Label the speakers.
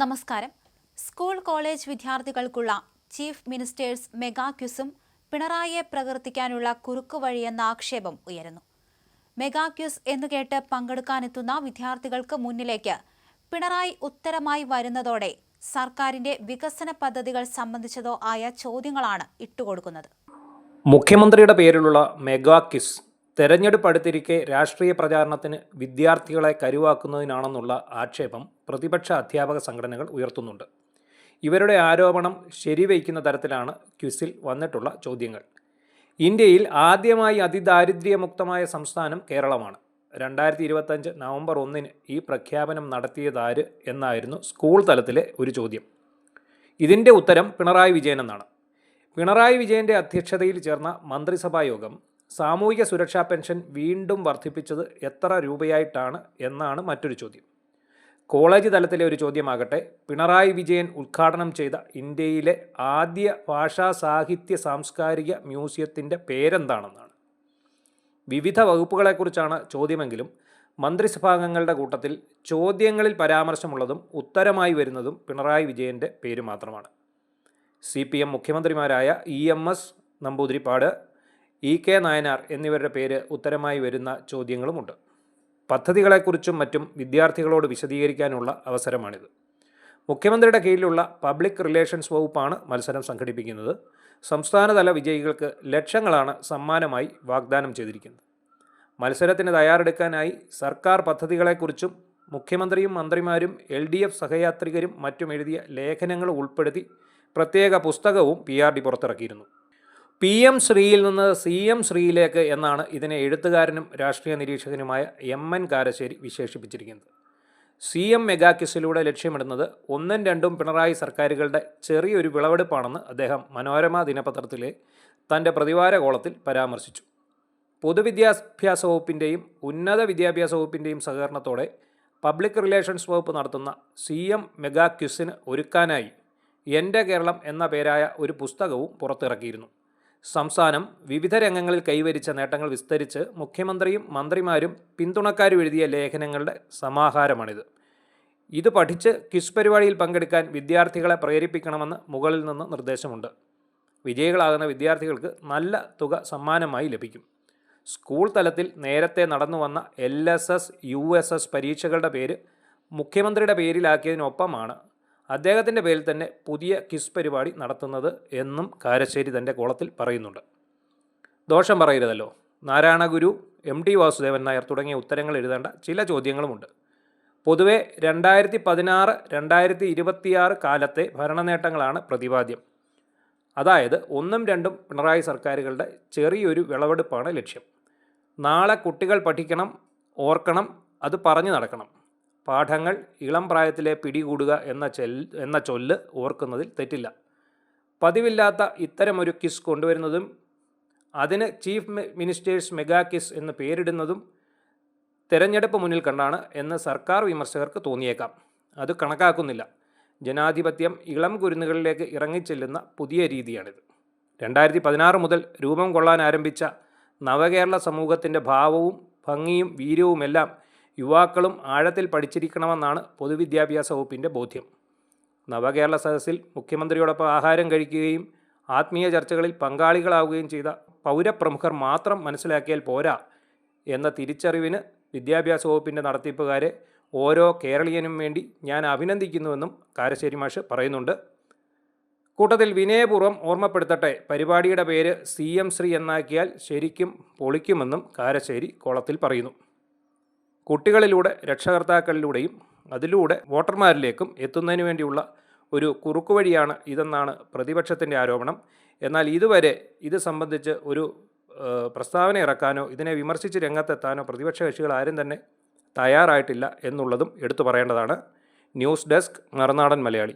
Speaker 1: നമസ്കാരം. School college വിദ്യാർത്ഥികൾക്കുള്ള chief ministers mega ക്വിസും പിണറായിയെ പ്രകീർത്തിക്കാനുള്ള കുറുക്കുവഴിയെന്ന ആക്ഷേപം ഉയരുന്നു. മെഗാ ക്വിസ് എന്നുകേട്ട് പങ്കെടുക്കാനെത്തുന്ന വിദ്യാർത്ഥികൾക്ക് മുന്നിലേക്ക് പിണറായി ഉത്തരമായി വരുന്നതോടെ സർക്കാരിന്റെ വികസന പദ്ധതികൾ സംബന്ധിച്ചതോ ആയ ചോദ്യങ്ങളാണ് ഇട്ടുകൊടുക്കുന്നത്.
Speaker 2: മുഖ്യമന്ത്രിയുടെ പേരിലുള്ള മെഗാ ക്വിസ് തെരഞ്ഞെടുപ്പ് അടുത്തിരിക്കെ രാഷ്ട്രീയ പ്രചാരണത്തിന് വിദ്യാർത്ഥികളെ കരുവാക്കുന്നതിനാണെന്നുള്ള ആക്ഷേപം പ്രതിപക്ഷ അധ്യാപക സംഘടനകൾ ഉയർത്തുന്നുണ്ട്. ഇവരുടെ ആരോപണം ശരിവയ്ക്കുന്ന തരത്തിലാണ് ക്വിസിൽ വന്നിട്ടുള്ള ചോദ്യങ്ങൾ. ഇന്ത്യയിൽ ആദ്യമായി അതിദാരിദ്ര്യമുക്തമായ സംസ്ഥാനം കേരളമാണ്. 2025 നവംബർ 1 ഈ പ്രഖ്യാപനം നടത്തിയതാര് എന്നായിരുന്നു സ്കൂൾ തലത്തിലെ ഒരു ചോദ്യം. ഇതിൻ്റെ ഉത്തരം പിണറായി വിജയൻ എന്നാണ്. പിണറായി വിജയൻ്റെ അധ്യക്ഷതയിൽ ചേർന്ന മന്ത്രിസഭാ യോഗം സാമൂഹിക സുരക്ഷാ പെൻഷൻ വീണ്ടും വർദ്ധിപ്പിച്ചത് എത്ര രൂപയായിട്ടാണ് എന്നാണ് മറ്റൊരു ചോദ്യം. കോളേജ് തലത്തിലെ ഒരു ചോദ്യമാകട്ടെ, പിണറായി വിജയൻ ഉദ്ഘാടനം ചെയ്ത ഇന്ത്യയിലെ ആദ്യ ഭാഷാ സാഹിത്യ സാംസ്കാരിക മ്യൂസിയത്തിൻ്റെ പേരെന്താണെന്നാണ്. വിവിധ വകുപ്പുകളെക്കുറിച്ചാണ് ചോദ്യമെങ്കിലും മന്ത്രിസഭാംഗങ്ങളുടെ കൂട്ടത്തിൽ ചോദ്യങ്ങളിൽ പരാമർശമുള്ളതും ഉത്തരമായി വരുന്നതും പിണറായി വിജയൻ്റെ പേര് മാത്രമാണ്. CPM മുഖ്യമന്ത്രിമാരായ EMS Namboodiripad, EK Nayanar എന്നിവരുടെ പേര് ഉത്തരമായി വരുന്ന ചോദ്യങ്ങളുമുണ്ട്. പദ്ധതികളെക്കുറിച്ചും മറ്റും വിദ്യാർത്ഥികളോട് വിശദീകരിക്കാനുള്ള അവസരമാണിത്. മുഖ്യമന്ത്രിയുടെ കീഴിലുള്ള പബ്ലിക് റിലേഷൻസ് വകുപ്പാണ് മത്സരം സംഘടിപ്പിക്കുന്നത്. സംസ്ഥാനതല വിജയികൾക്ക് ലക്ഷങ്ങളാണ് സമ്മാനമായി വാഗ്ദാനം ചെയ്തിരിക്കുന്നത്. മത്സരത്തിന് തയ്യാറെടുക്കാനായി സർക്കാർ പദ്ധതികളെക്കുറിച്ചും മുഖ്യമന്ത്രിയും മന്ത്രിമാരും LDF സഹയാത്രികരും മറ്റും എഴുതിയ ലേഖനങ്ങൾ ഉൾപ്പെടുത്തി പ്രത്യേക പുസ്തകവും PRD പുറത്തിറക്കിയിരുന്നു. PM ശ്രീയിൽ നിന്ന് CM ശ്രീയിലേക്ക് എന്നാണ് ഇതിനെ എഴുത്തുകാരനും രാഷ്ട്രീയ നിരീക്ഷകനുമായ MN കാരശ്ശേരി വിശേഷിപ്പിച്ചിരിക്കുന്നത്. CM മെഗാ ക്വിസിലൂടെ ലക്ഷ്യമിടുന്നത് 1ഉം 2ഉം പിണറായി സർക്കാരുകളുടെ ചെറിയൊരു വിളവെടുപ്പാണെന്ന് അദ്ദേഹം മനോരമ ദിനപത്രത്തിലെ തൻ്റെ പ്രതിവാര കോളത്തിൽ പരാമർശിച്ചു. പൊതുവിദ്യാഭ്യാസ വകുപ്പിൻ്റെയും ഉന്നത വിദ്യാഭ്യാസ വകുപ്പിൻ്റെയും സഹകരണത്തോടെ പബ്ലിക് റിലേഷൻസ് വകുപ്പ് നടത്തുന്ന CM മെഗാ ക്വിസിന് ഒരുക്കാനായി എൻ്റെ കേരളം എന്ന പേരായ ഒരു പുസ്തകവും പുറത്തിറക്കിയിരുന്നു. സംസ്ഥാനം വിവിധ രംഗങ്ങളിൽ കൈവരിച്ച നേട്ടങ്ങൾ വിസ്തരിച്ച് മുഖ്യമന്ത്രിയും മന്ത്രിമാരും പിന്തുണക്കാരും എഴുതിയ ലേഖനങ്ങളുടെ സമാഹാരമാണിത്. ഇത് പഠിച്ച് ക്വിസ് പരിപാടിയിൽ പങ്കെടുക്കാൻ വിദ്യാർത്ഥികളെ പ്രേരിപ്പിക്കണമെന്ന് മുകളിൽ നിന്ന് നിർദ്ദേശമുണ്ട്. വിജയികളാകുന്ന വിദ്യാർത്ഥികൾക്ക് നല്ല തുക സമ്മാനമായി ലഭിക്കും. സ്കൂൾ തലത്തിൽ നേരത്തെ നടന്നു വന്ന LSS USS പരീക്ഷകളുടെ പേര് മുഖ്യമന്ത്രിയുടെ പേരിലാക്കിയതിനൊപ്പമാണ് അദ്ദേഹത്തിൻ്റെ പേരിൽ തന്നെ പുതിയ ക്വിസ് പരിപാടി നടത്തുന്നത് എന്നും കാരശ്ശേരി തൻ്റെ കോളത്തിൽ പറയുന്നുണ്ട്. ദോഷം പറയരുതല്ലോ. നാരായണഗുരു, MT വാസുദേവൻ നായർ തുടങ്ങിയ ഉത്തരങ്ങൾ എഴുതേണ്ട ചില ചോദ്യങ്ങളുമുണ്ട്. പൊതുവെ 2016-2026 കാലത്തെ ഭരണനേട്ടങ്ങളാണ് പ്രതിപാദ്യം. അതായത് 1ഉം 2ഉം പിണറായി സർക്കാരുകളുടെ ചെറിയൊരു വിളവെടുപ്പാണ് ലക്ഷ്യം. നാളെ കുട്ടികൾ പഠിക്കണം, ഓർക്കണം, അത് പറഞ്ഞു നടക്കണം. പാഠങ്ങൾ ഇളം പ്രായത്തിലെ പിടികൂടുക എന്ന ചൊല്ല് ഓർക്കുന്നതിൽ തെറ്റില്ല. പതിവില്ലാത്ത ഇത്തരമൊരു ക്വിസ് കൊണ്ടുവരുന്നതും അതിന് ചീഫ് മിനിസ്റ്റേഴ്സ് മെഗാ ക്വിസ് എന്ന് പേരിടുന്നതും തെരഞ്ഞെടുപ്പ് മുന്നിൽ കണ്ടാണ് എന്ന് സർക്കാർ വിമർശകർക്ക് തോന്നിയേക്കാം. അത് കണക്കാക്കുന്നില്ല. ജനാധിപത്യം ഇളം കുരുന്നുകളിലേക്ക് ഇറങ്ങിച്ചെല്ലുന്ന പുതിയ രീതിയാണിത്. 2016 മുതൽ രൂപം കൊള്ളാൻ ആരംഭിച്ച നവകേരള സമൂഹത്തിൻ്റെ ഭാവവും ഭംഗിയും വീര്യവുമെല്ലാം യുവാക്കളും ആഴത്തിൽ പഠിച്ചിരിക്കണമെന്നാണ് പൊതുവിദ്യാഭ്യാസ വകുപ്പിൻ്റെ ബോധ്യം. നവകേരള സദസ്സിൽ മുഖ്യമന്ത്രിയോടൊപ്പം ആഹാരം കഴിക്കുകയും ആത്മീയ ചർച്ചകളിൽ പങ്കാളികളാവുകയും ചെയ്ത പൗരപ്രമുഖർ മാത്രം മനസ്സിലാക്കിയാൽ പോരാ എന്ന തിരിച്ചറിവിന് വിദ്യാഭ്യാസ വകുപ്പിൻ്റെ നടത്തിപ്പുകാരെ ഓരോ കേരളീയനും വേണ്ടി ഞാൻ അഭിനന്ദിക്കുന്നുവെന്നും കാരശ്ശേരി മാഷ് പറയുന്നുണ്ട്. കൂട്ടത്തിൽ വിനയപൂർവ്വം ഓർമ്മപ്പെടുത്തട്ടെ, പരിപാടിയുടെ പേര് CM ശ്രീ എന്നാക്കിയാൽ ശരിക്കും പൊളിക്കുമെന്നും കാരശ്ശേരി കോളത്തിൽ പറയുന്നു. കുട്ടികളിലൂടെ രക്ഷകർത്താക്കളിലൂടെയും അതിലൂടെ വോട്ടർമാരിലേക്കും എത്തുന്നതിന് വേണ്ടിയുള്ള ഒരു കുറുക്കുവഴിയാണ് ഇതെന്നാണ് പ്രതിപക്ഷത്തിൻ്റെ ആരോപണം. എന്നാൽ ഇതുവരെ ഇത് സംബന്ധിച്ച് ഒരു പ്രസ്താവന ഇറക്കാനോ ഇതിനെ വിമർശിച്ച് രംഗത്തെത്താനോ പ്രതിപക്ഷ കക്ഷികൾ ആരും തന്നെ തയ്യാറായിട്ടില്ല എന്നുള്ളതും എടുത്തു പറയേണ്ടതാണ്. News desk Marunadan Malayali.